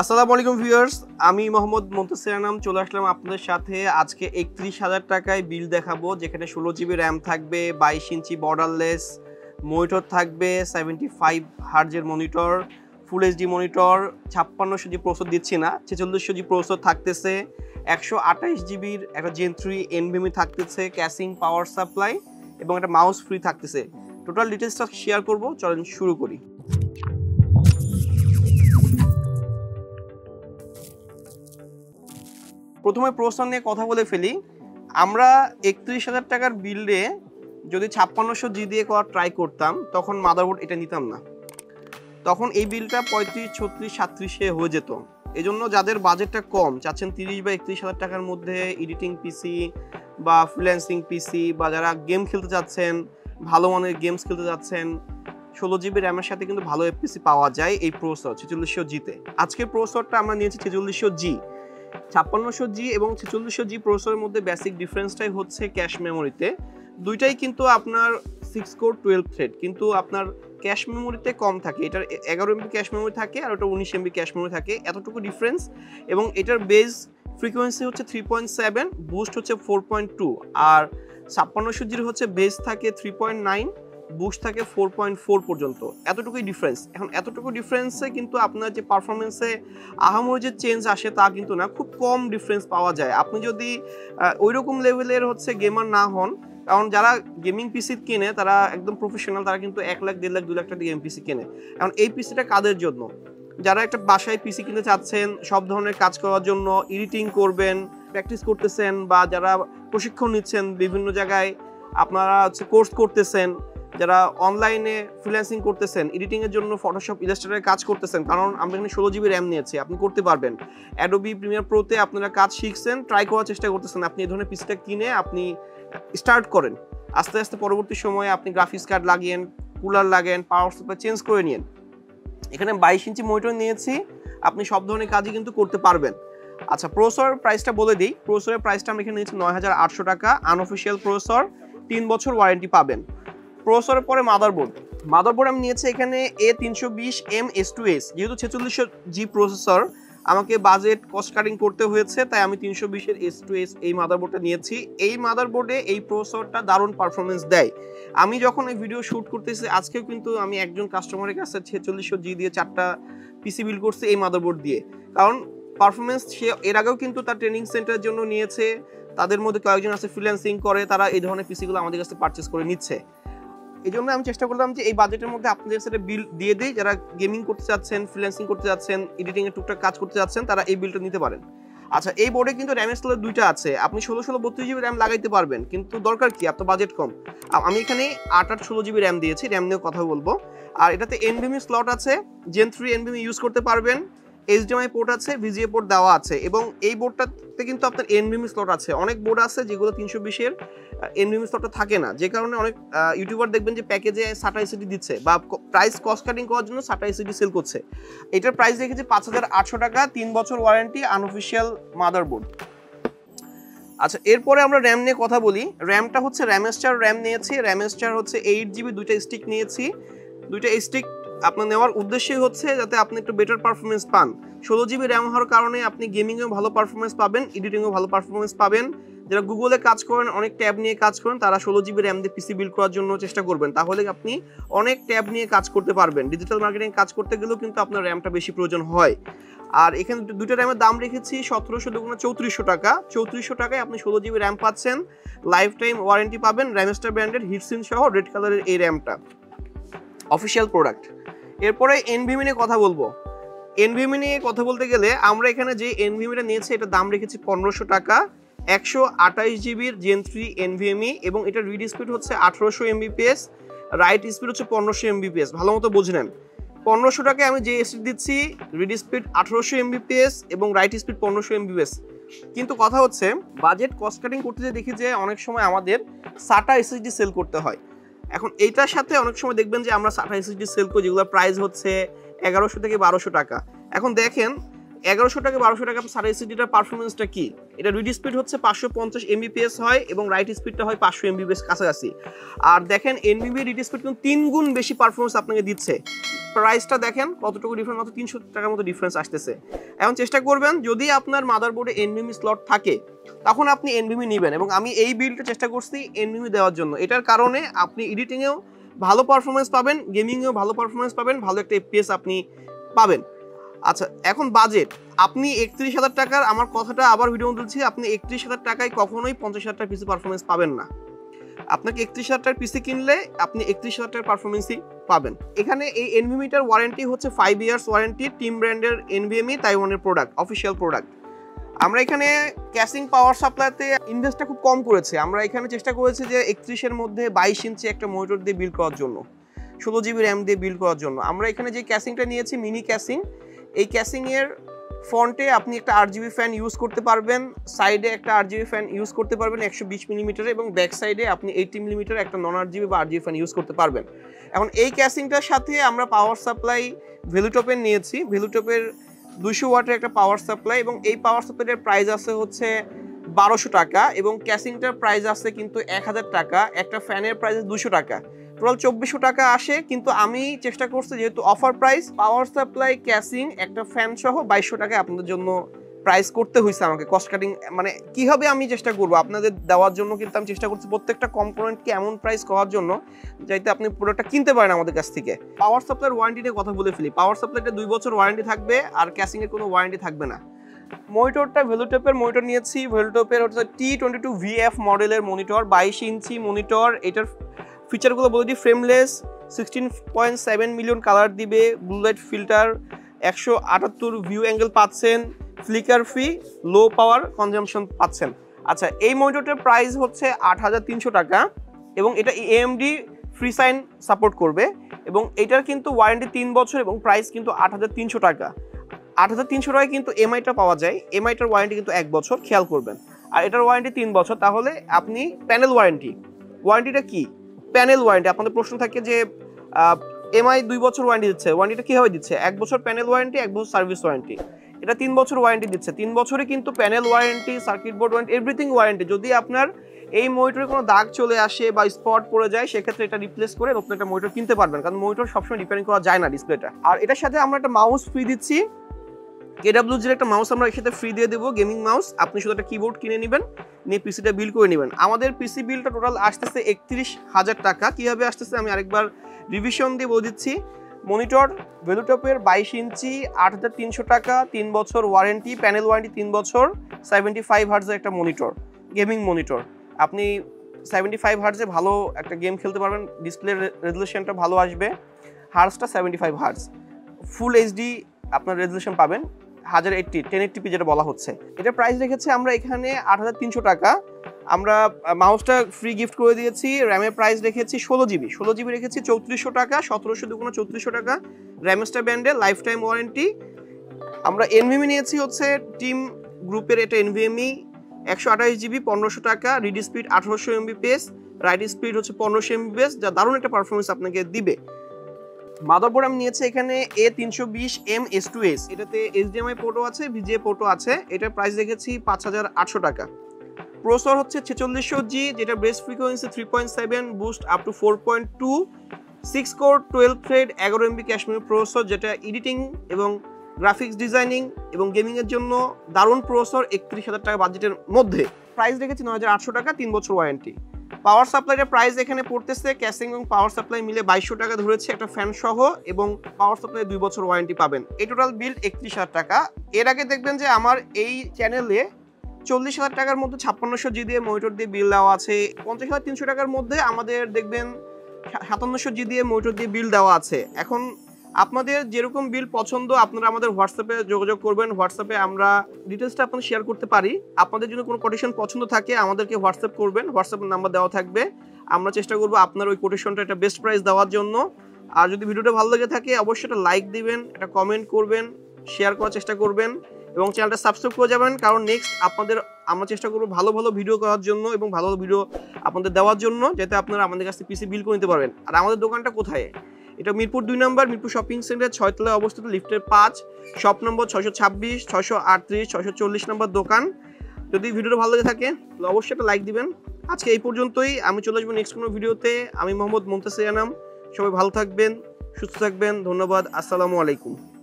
আসসালামু আলাইকুম ভিউয়ার্স, আমি 𝗪𝗵𝘁𝘀𝐀𝐽𝐿 চলে আসলাম আপনাদের সাথে। আজকে ৩১,০০০ টাকায় বিল দেখাবো, যেখানে 16 জিবি র্যাম থাকবে, 22 ইঞ্চি বর্ডারলেস মনিটর থাকবে, 75 হার্জের monitor, full HD monitor, 5600 G processor দিচ্ছি না, 4600 জি প্রসেসর থাকতেছে, 128 জিবির একটা জেন 3 NVMe থাকতেছে, ক্যাসিং পাওয়ার সাপ্লাই এবং একটা মাউস ফ্রি থাকতেছে। টোটাল ডিটেলসটা শেয়ার করবো, চলেন শুরু করি। প্রথমে প্রসেসর নিয়ে কথা বলে ফেলি। আমরা ৩১,০০০ টাকার বিল্ডে যদি 5600 জি দিয়ে করা ট্রাই করতাম, তখন মাদারবোর্ড এটা নিতাম না, তখন এই বিলটা 35, 36, 37-এ হয়ে যেত। এই জন্য যাদের বাজেটটা কম, চাচ্ছেন 30 বা 31,০০০ টাকার মধ্যে এডিটিং পিসি বা ফ্রিল্যান্সিং পিসি, বা যারা গেম খেলতে চাচ্ছেন, ভালো মানের গেমস খেলতে চাচ্ছেন, 16 জিবি র্যামের সাথে কিন্তু ভালো এফপিসি পাওয়া যায় এই প্রসেসর 4600 জিতে। আজকের প্রসেসরটা আমরা নিয়েছি 4600 জি। 5600 জি এবং 4600 জি প্রসেসরের মধ্যে বেসিক ডিফারেন্সটাই হচ্ছে ক্যাশ মেমোরিতে। দুইটাই কিন্তু আপনার 6 কোর 12 থ্রেড, কিন্তু আপনার ক্যাশ মেমোরিতে কম থাকে। এটার 11 এমবি ক্যাশ মেমোরি থাকে আর ওটা 19 এমবি ক্যাশ মেমোরি থাকে, এতটুকু ডিফারেন্স। এবং এটার বেস ফ্রিকোয়েন্সি হচ্ছে 3.7, বুস্ট হচ্ছে 4.2, আর 5600 জির হচ্ছে বেস থাকে 3.9, বুস্ট থাকে 4.4 পর্যন্ত। এতটুকুই ডিফারেন্স। এখন এতটুকু ডিফারেন্সে কিন্তু আপনার যে পারফরমেন্সে আহামরি যে চেঞ্জ আসে তা কিন্তু না, খুব কম ডিফারেন্স পাওয়া যায়। আপনি যদি ওইরকম লেভেলের হচ্ছে গেমার না হন, কারণ যারা গেমিং পিসি কেনে তারা একদম প্রফেশনাল, তারা কিন্তু 1 লাখ, 1.5 লাখ, 2 লাখ টাকা গেম পিসি কেনে। এখন এই পিসিটা কাদের জন্য? যারা একটা বাসায় পিসি কিনতে চাচ্ছেন সব ধরনের কাজ করার জন্য, এডিটিং করবেন, প্র্যাকটিস করতেছেন, বা যারা প্রশিক্ষণ নিচ্ছেন বিভিন্ন জায়গায়, আপনারা হচ্ছে কোর্স করতেছেন, যারা অনলাইনে ফ্রিল্যান্সিং করতেছেন, এডিটিংয়ের জন্য ফটোশপ, ইলাস্ট্রেটরে কাজ করতেছেন, কারণ আমরা এখানে 16 জিবি র্যাম নিয়েছি, আপনি করতে পারবেন। অ্যাডোবি প্রিমিয়ার প্রোতে আপনারা কাজ শিখছেন, ট্রাই করার চেষ্টা করতেছেন, আপনি এই ধরনের পিসিটা কিনে আপনি স্টার্ট করেন। আস্তে আস্তে পরবর্তী সময়ে আপনি গ্রাফিক্স কার্ড লাগিয়েন, কুলার লাগেন, পাওয়ার সাপ্লাই চেঞ্জ করে নিন। এখানে 22 ইঞ্চি মনিটর নিয়েছি, আপনি সব ধরনের কাজই কিন্তু করতে পারবেন। আচ্ছা, প্রসেসর প্রাইসটা বলে দিই। প্রসেসরের প্রাইসটা আমরা এখানে নিয়েছি ৯,৮০০ টাকা, আনঅফিসিয়াল প্রসেসর, 3 বছর ওয়ারেন্টি পাবেন। প্রসেসরের পরে মাদারবোর্ড আমি নিয়েছি এখানে A320M/S2S। যেহেতু 4600 জি প্রসেসর, আমাকে বাজেট কস্ট কাটিং করতে হয়েছে, তাই আমি 320-এর S2S এই মাদারবোর্ডটা নিয়েছি। এই মাদারবোর্ডে এই প্রসেসরটা দারুণ পারফরমেন্স দেয়। আমি যখন এই ভিডিও শ্যুট করতেছি, আজকেও কিন্তু আমি একজন কাস্টমারের কাছে 4600 জি দিয়ে 4টা পিসি বিল করছি এই মাদারবোর্ড দিয়ে, কারণ পারফরমেন্স সে এর আগেও কিন্তু তার ট্রেনিং সেন্টারের জন্য নিয়েছে। তাদের মধ্যে কয়েকজন আছে ফ্রিল্যান্সিং করে, তারা এই ধরনের পিসিগুলো আমাদের কাছে পারচেস করে নিচ্ছে। এই জন্য আমি চেষ্টা করলাম যে এই বাজেটের মধ্যে আপনাদের সাথে বিল দিয়ে দিই। যারা গেমিং করতে চাচ্ছেন, ফ্রিল্যান্সিং করতে চাচ্ছেন, এডিটিং এর টুকটাক কাজ করতে চাচ্ছেন, তারা এই বিলটা নিতে পারেন। আচ্ছা, এই বোর্ডে কিন্তু র্যামের স্লট 2টা আছে, আপনি 16 32 জিবি র্যাম লাগাইতে পারবেন, কিন্তু দরকার কি, আপনার বাজেট কম। আমি এখানে 8 16 জিবি র্যাম দিয়েছি, র্যাম নিয়ে কথা বলবো। আর এটাতে NVMe স্লট আছে, জেন 3 NVMe ইউজ করতে পারবেন, HDMI পোর্ট আছে, VGA পোর্ট দেওয়া আছে, এবং এই বোর্ডটাতে কিন্তু আপনার NVMe স্লট আছে। অনেক বোর্ড আছে যেগুলো 320-এর NVMe স্লটটা থাকে না, যে কারণে অনেক ইউটিউবার দেখবেন যে প্যাকেজে SATA SSD দিচ্ছে, বা প্রাইস কস্ট কাটিং করার জন্য SATA SSD সেল করছে। এটার প্রাইস রেখেছি 5,800 টাকা, 3 বছর ওয়ারেন্টি, আনঅফিসিয়াল মাদারবোর্ড। আচ্ছা, এরপরে আমরা র্যাম নিয়ে কথা বলি। র্যামটা হচ্ছে র্যামেস্টার র্যাম নিয়েছি। র্যামেস্টার হচ্ছে 8 জিবি, 2টা স্টিক নিয়েছি। 2টা স্টিক আপনার নেওয়ার উদ্দেশ্যই হচ্ছে যাতে আপনি একটু বেটার পারফরমেন্স পান। 16 জিবি র্যাম হওয়ার কারণে আপনি গেমিংয়েও ভালো পারফরমেন্স পাবেন, এডিটিংয়েও ভালো পারফরমেন্স পাবেন। যারা গুগলে কাজ করেন, অনেক ট্যাব নিয়ে কাজ করেন, তারা 16 জিবি র্যাম দিয়ে পিসি বিল্ড করার জন্য চেষ্টা করবেন, তাহলে আপনি অনেক ট্যাব নিয়ে কাজ করতে পারবেন। ডিজিটাল মার্কেটিং কাজ করতে গেলেও কিন্তু আপনার র্যামটা বেশি প্রয়োজন হয়। আর এখানে 2টা র্যামের দাম রেখেছি 1700 দুগুণা 3400 টাকা। 3400 টাকায় আপনি 16 জিবি র্যাম পাচ্ছেন, লাইফ টাইম ওয়ারেন্টি পাবেন, র্যামেস্টার ব্র্যান্ডের হিটসিন সহ রেড কালারের এই র্যামটা, অফিসিয়াল প্রোডাক্ট। এরপরে NVMe নিয়ে কথা বলবো। NVMe নিয়ে কথা বলতে গেলে আমরা এখানে যে NVMeটা নিয়েছি, এটা দাম রেখেছি 1500 টাকা, 128 জিবির জেন 3 NVMe, এবং এটা রিড স্পিড হচ্ছে 1800 Mbps, রাইট স্পিড হচ্ছে 1500 Mbps। ভালো মতো বুঝে নেন, 1500 টাকায় আমি যে এসডি দিচ্ছি, রিড স্পিড 1800 Mbps এবং রাইট স্পিড 1500 Mbps। কিন্তু কথা হচ্ছে বাজেট কস্ট কাটিং করতে যে দেখি যে অনেক সময় আমাদের SATA SSD সেল করতে হয়। এখন এইটার সাথে অনেক সময় দেখবেন যে আমরা SATA SSD সেল করি, যেগুলোর প্রাইস হচ্ছে 1100 থেকে 1200 টাকা। এখন দেখেন 1100 টাকা 1200 টাকা সারা এসএসডিটার পারফরমেন্সটা কি? এটা রিড স্পিড হচ্ছে 550 এমবিপিএস হয় এবং রাইট স্পিডটা হয় 500 এমবিপিএস কাছাকাছি। আর দেখেন এনভিএমই রিড স্পিড কিন্তু 3 গুণ বেশি পারফরমেন্স আপনাকে দিচ্ছে। প্রাইসটা দেখেন কতটুকু ডিফারেন্স, মাত্র 300 টাকার মতো ডিফারেন্স আসতেছে। এখন চেষ্টা করবেন যদি আপনার মাদারবোর্ডে এনভিএমই স্লট থাকে তখন আপনি এনভিএমই নেবেন, এবং আমি এই বিল্ডটা চেষ্টা করছি এনভিএমই দেওয়ার জন্য। এটার কারণে আপনি এডিটিংয়েও ভালো পারফরমেন্স পাবেন, গেমিংয়েও ভালো পারফরমেন্স পাবেন, ভালো একটা এফপিএস আপনি পাবেন। আচ্ছা, এখন বাজেট। আপনি 31,000 টাকার, আমার কথাটা আবার ভিডিও বলছি, আপনি 31,000 টাকায় কখনোই 50,000 টাকার পিসি পারফরমেন্স পাবেন না। আপনাকে 31,000 টাকার পিসি কিনলে আপনি 31,000 টাকার পারফরমেন্সই পাবেন। এখানে এই এনভিএমইটার ওয়ারেন্টি হচ্ছে 5 ইয়ার্স ওয়ারেন্টি, টিম ব্র্যান্ডের এনভিএমই, তাইওয়ানের প্রোডাক্ট, অফিসিয়াল প্রোডাক্ট। আমরা এখানে ক্যাসিং পাওয়ার সাপ্লাইতে ইনভেস্টটা খুব কম করেছে। আমরা এখানে চেষ্টা করেছি যে 31-এর মধ্যে 22 ইঞ্চি একটা মনিটর দিয়ে বিল্ড করার জন্য, 16 জিবি র্যাম দিয়ে বিল্ড করার জন্য। আমরা এখানে যে ক্যাসিংটা নিয়েছি মিনি ক্যাসিং, এই ক্যাসিংয়ের ফ্রন্টে আপনি একটা 8 জিবি ফ্যান ইউজ করতে পারবেন, সাইডে একটা 8 জিবি ফ্যান ইউজ করতে পারবেন 120 মিলিমিটার, এবং ব্যাক সাইডে আপনি 80 মিলিমিটার একটা নন 8 জিবি বা 8 জিবি ফ্যান ইউজ করতে পারবেন। এখন এই ক্যাসিংটার সাথে আমরা পাওয়ার সাপ্লাই ভ্যালুটপের নিয়েছি, ভ্যালুটপের 200 ওয়াটের একটা পাওয়ার সাপ্লাই, এবং এই পাওয়ার সাপ্লাইয়ের প্রাইস আছে হচ্ছে 1200 টাকা, এবং ক্যাসিংটার প্রাইস আছে কিন্তু 1000 টাকা, একটা ফ্যানের প্রাইস 200 টাকা, টোটাল 2400 টাকা আসে। কিন্তু আমি চেষ্টা করছি যেহেতু offer price, power supply, casing, একটা ফ্যান সহ 2200 টাকায় আপনাদের জন্য প্রাইস করতে হয়েছে আমাকে, কস্ট কাটিং। মানে কীভাবে আমি চেষ্টা করবো আপনাদের দেওয়ার জন্য, কিন্তু আমি চেষ্টা করছি প্রত্যেকটা কম্পোনেন্টকে এমন প্রাইস করার জন্য যাতে আপনি পুরোটা কিনতে পারেন আমাদের কাছ থেকে। পাওয়ার সাপ্লাইয়ের ওয়ারেন্টি নিয়ে কথা বলে ফেলি। পাওয়ার সাপ্লাইটা 2 বছর ওয়ারেন্টি থাকবে, আর ক্যাসিংয়ের কোনো ওয়ারেন্টি থাকবে না। মনিটরটা ভ্যালুটপের মনিটর নিয়েছি, ভ্যালুটপের হচ্ছে T22VF মডেলের মনিটর, 22 ইঞ্চি মনিটর। এটার ফিচারগুলো বলে দিই, ফ্রেমলেস, 16.7 মিলিয়ন কালার দিবে, blue light filter, 178 view angle পাচ্ছেন, ফ্লিকার ফ্রি, লো পাওয়ার কনজাম্পশন পাচ্ছেন। আচ্ছা, এই মনিটরটার প্রাইস হচ্ছে 8300 টাকা, এবং এটা AMD ফ্রি সাইন সাপোর্ট করবে, এবং এটার কিন্তু ওয়ারেন্টি 3 বছর, এবং প্রাইস কিন্তু 8300 টাকা। 8300 টাকায় কিন্তু এমআইটা পাওয়া যায়, এমআইটার ওয়ারেন্টি কিন্তু 1 বছর, খেয়াল করবেন। আর এটার ওয়ারেন্টি 3 বছর। তাহলে আপনি প্যানেল ওয়ারেন্টিটা কি? প্যানেল ওয়ারেন্টি, আপনাদের প্রশ্ন থাকে যে এমআই 2 বছর ওয়ারেন্টি দিচ্ছে, ওয়ারেন্টিটা কীভাবে দিচ্ছে? 1 বছর প্যানেল ওয়ারেন্টি, 1 বছর সার্ভিস ওয়ারেন্টি। এটা 3 বছর ওয়ারেন্টি দিচ্ছে, 3 বছরে কিন্তু panel warranty, circuit board warranty, everything warranty. যদি আপনার এই মনিটরে কোনো দাগ চলে আসে বা স্পট পড়ে যায়, সেক্ষেত্রে এটা রিপ্লেস করে নতুন একটা মনিটর কিনতে পারবেন, কারণ মনিটর সবসময় রিপেয়ারিং করা যায় না ডিসপ্লেটা। আর এটার সাথে আমরা একটা মাউস ফ্রি দিচ্ছি, 𝐒𝐲𝐬𝐿 একটা মাউস আমরা এর সাথে ফ্রি দিয়ে দেবো, গেমিং মাউস। আপনি শুধু একটা কিবোর্ড কিনে নেবেন, নিয়ে পিসিটা বিল করে নেবেন। আমাদের পিসি বিলটা টোটাল আসতেছে 31,000 টাকা। কীভাবে আসতেছে আমি আরেকবার রিভিশন দিয়ে বলে দিচ্ছি। মনিটর ভ্যালুটপের 22 ইঞ্চি, 8300 টাকা, 3 বছর ওয়ারেন্টি, প্যানেল ওয়ারেন্টি 3 বছর, 75 হার্টজের একটা মনিটর, গেমিং মনিটর। আপনি 75 হার্টজে ভালো একটা গেম খেলতে পারবেন, ডিসপ্লের রেজুলেশনটা ভালো আসবে, হার্টজটা 75 হার্টজ, ফুল এইচডি আপনার রেজুলেশন পাবেন, 1080p যেটা বলা হচ্ছে। এটার প্রাইস রেখেছি আমরা এখানে 8300 টাকা। আমরা মাউসটা ফ্রি গিফট করে দিয়েছি। র্যামের প্রাইস রেখেছি 16 জিবি রেখেছি 3400 টাকা, 1700 দুগুণ 3400 টাকা। র্যামস্টার ব্র্যান্ডে লাইফ টাইম ওয়ারেন্টি। আমরা এনভিএমই নিয়েছি হচ্ছে টিম গ্রুপের, এটা এনভিএমই 128 জিবি, 1500 টাকা, read speed 1800 Mbps, right speed হচ্ছে 1500 এমবিপিএস, যা দারুণ একটা পারফরমেন্স আপনাকে দিবে। মাদারবোর্ড আমি নিয়েছি এখানে A320M/S2S, এটাতে HDMI পোর্টও আছে, VGA পোর্টও আছে। এটার প্রাইস রেখেছি 5800 টাকা। প্রসেসর হচ্ছে 4600G, যেটা base frequency 3.7, boost up to 4.2, 6 core 12 thread, 11 MB cache memory processor, যেটা এডিটিং এবং গ্রাফিক্স ডিজাইনিং এবং গেমিংয়ের জন্য দারুণ প্রসেসর। 31,000 টাকা বাজেটের মধ্যে। প্রাইস রেখেছি 9800 টাকা, 3 বছর ওয়ারেন্টি। পাওয়ার সাপ্লাইয়ের প্রাইস এখানে পড়তেছে, ক্যাসিং এবং পাওয়ার সাপ্লাই মিলে 2200 টাকা ধরেছে, একটা ফ্যান সহ, এবং পাওয়ার সাপ্লাই 2 বছর ওয়ারেন্টি পাবেন। এই টোটাল বিল 31,000 টাকা। এর আগে দেখবেন যে আমার এই চ্যানেলে 40,000 টাকার মধ্যে 5600G দিয়ে মনিটর দিয়ে বিল দেওয়া আছে, 50,300 টাকার মধ্যে আমাদের দেখবেন 5700G দিয়ে মনিটর দিয়ে বিল দেওয়া আছে। এখন আপনাদের যেরকম বিল পছন্দ আপনারা আমাদের হোয়াটসঅ্যাপে যোগাযোগ করবেন। হোয়াটসঅ্যাপে আমরা ডিটেলসটা আপনাদের শেয়ার করতে পারি। আপনাদের যদি কোনো কোটেশন পছন্দ থাকে আমাদেরকে হোয়াটসঅ্যাপ করবেন, হোয়াটসঅ্যাপের নাম্বার দেওয়া থাকবে। আমরা চেষ্টা করবো আপনার ওই কোটেশনটা একটা বেস্ট প্রাইস দেওয়ার জন্য। আর যদি ভিডিওটা ভালো লেগে থাকে অবশ্যই একটা লাইক দিবেন, একটা কমেন্ট করবেন, শেয়ার করার চেষ্টা করবেন, এবং চ্যানেলটা সাবস্ক্রাইব করে যাবেন, কারণ নেক্সট আমরা চেষ্টা করবো ভালো ভালো ভিডিও করার জন্য এবং ভালো ভালো ভিডিও আপনাদের দেওয়ার জন্য, যাতে আপনারা আমাদের কাছে পিসি বিল করে নিতে পারবেন। আর আমাদের দোকানটা কোথায়? এটা মিরপুর 2 নম্বর মিরপুর শপিং সেন্টার 6 তলায় অবস্থিত, লিফটের 5, শপ নম্বর 626, 638, 640 নম্বর দোকান। যদি ভিডিওটা ভালো লেগে থাকে তাহলে অবশ্যই একটা লাইক দিবেন। আজকে এই পর্যন্তই, আমি চলে আসবো নেক্সট কোনো ভিডিওতে। আমি মোহাম্মদ মুনতাসির আনাম। সবাই ভালো থাকবেন, সুস্থ থাকবেন, ধন্যবাদ, আসসালামু আলাইকুম।